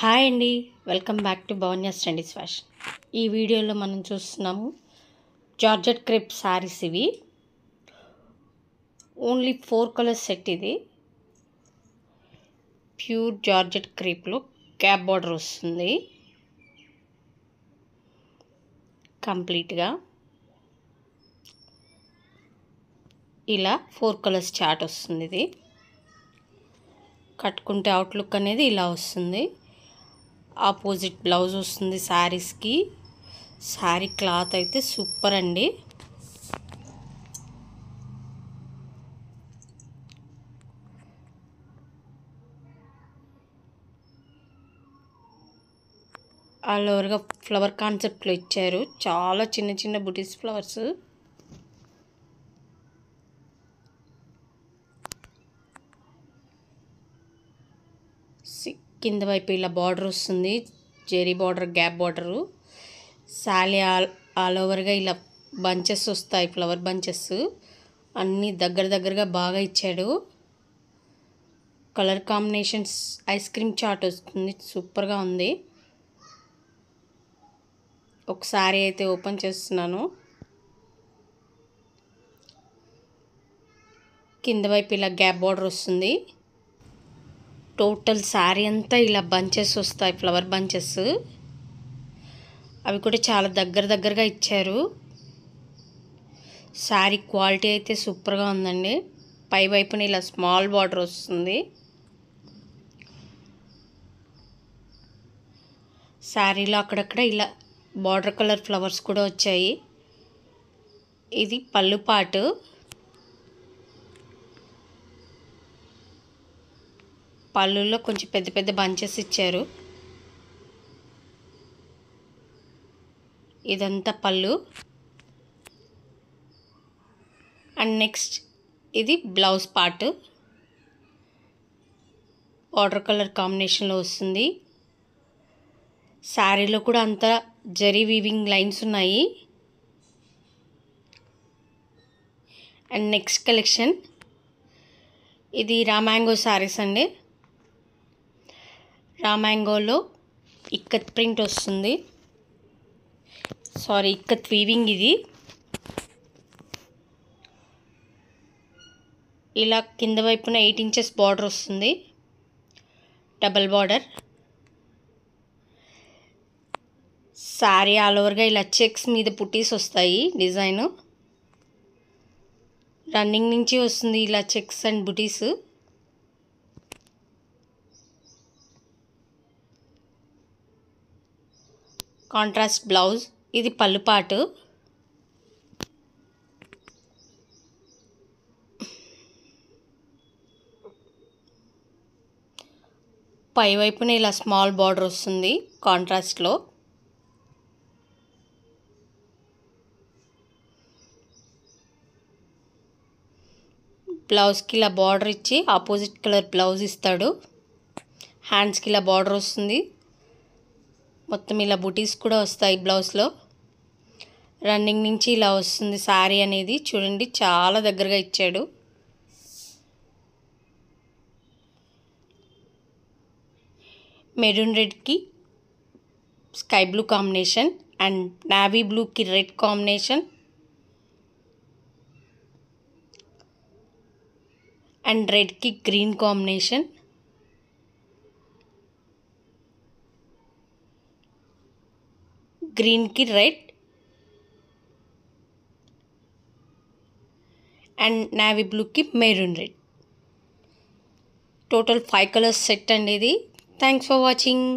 Hi అండి, welcome back to భవన్యాస్ ట్రెండీస్ fashion. ఈ వీడియోలో మనం చూస్తున్నాము జార్జెట్ క్రేప్ శారీస్. ఇవి ఓన్లీ 4 కలర్స్ సెట్. ఇది ప్యూర్ జార్జెట్ క్రేప్లో క్యాప్ బార్డర్ వస్తుంది కంప్లీట్గా. ఇలా 4 కలర్స్ చార్ట్ వస్తుంది. ఇది కట్టుకుంటే అవుట్లుక్ అనేది ఇలా వస్తుంది. ఆపోజిట్ బ్లౌజ్ వస్తుంది శారీస్కి. శారీ క్లాత్ అయితే సూపర్ అండి. ఆల్ ఓవర్గా ఫ్లవర్ కాన్సెప్ట్లో ఇచ్చారు. చాలా చిన్న చిన్న బుటీస్ ఫ్లవర్స్. కింద వైపు ఇలా బార్డర్ వస్తుంది, zari border, gap border. Sari all ఓవర్గా ఇలా బంచెస్ వస్తాయి, ఫ్లవర్ బంచెస్ అన్నీ దగ్గరగా బాగా ఇచ్చాడు. Colour combinations ice cream chaat వస్తుంది, సూపర్గా ఉంది. ఒకసారి అయితే ఓపెన్ చేస్తున్నాను. కింద వైపు ఇలా గ్యాప్ బార్డర్ వస్తుంది. టోటల్ శారీ అంతా ఇలా బంచెస్ వస్తాయి, ఫ్లవర్ బంచెస్. అవి కూడా చాలా దగ్గరగా ఇచ్చారు. శారీ క్వాలిటీ అయితే సూపర్గా ఉందండి. పై వైపున ఇలా స్మాల్ బార్డర్ వస్తుంది. శారీలో అక్కడక్కడ ఇలా బార్డర్ కలర్ ఫ్లవర్స్ కూడా వచ్చాయి. ఇది పళ్ళు పాటు. పళ్ళులో కొంచెం పెద్ద బంచెస్ ఇచ్చారు. ఇదంతా పళ్ళు. అండ్ నెక్స్ట్ ఇది బ్లౌజ్ పార్ట్. బార్డర్ కలర్ కాంబినేషన్లో వస్తుంది. శారీలో కూడా అంతా జరీ వీవింగ్ లైన్స్ ఉన్నాయి. అండ్ నెక్స్ట్ కలెక్షన్ ఇది రామాంగో శారీస్ అండి. రామాంగోలో ఇక్కత్ ప్రింట్ వస్తుంది, ఇక్కత్ వీవింగ్. ఇది ఇలా కింద వైపున 8 ఇంచెస్ బార్డర్ వస్తుంది, డబల్ బార్డర్. శారీ ఆల్ ఓవర్గా ఇలా చెక్స్ మీద పుట్టీస్ వస్తాయి. డిజైన్ రన్నింగ్ నుంచి వస్తుంది ఇలా checks and buttis. Contrast blouse. ఇది పళ్ళు పాటు. పై వైపున ఇలా స్మాల్ బార్డర్ వస్తుంది కాంట్రాస్ట్లో. బ్లౌజ్కి ఇలా బార్డర్ ఇచ్చి ఆపోజిట్ కలర్ బ్లౌజ్ ఇస్తాడు. హ్యాండ్స్కి ఇలా బార్డర్ వస్తుంది. మొత్తం ఇలా బుటీస్ కూడా వస్తాయి బ్లౌజ్లో. రన్నింగ్ నుంచి ఇలా వస్తుంది శారీ అనేది. చూడండి, చాలా దగ్గరగా ఇచ్చాడు. మెరూన్ రెడ్కి sky blue combination and navy బ్లూకి రెడ్ కాంబినేషన్ అండ్ రెడ్కి గ్రీన్ కాంబినేషన్. గ్రీన్కి రెడ్ అండ్ నావీ బ్లూకి maroon red. Total 5 colours set అండి ఇది. Thanks for watching.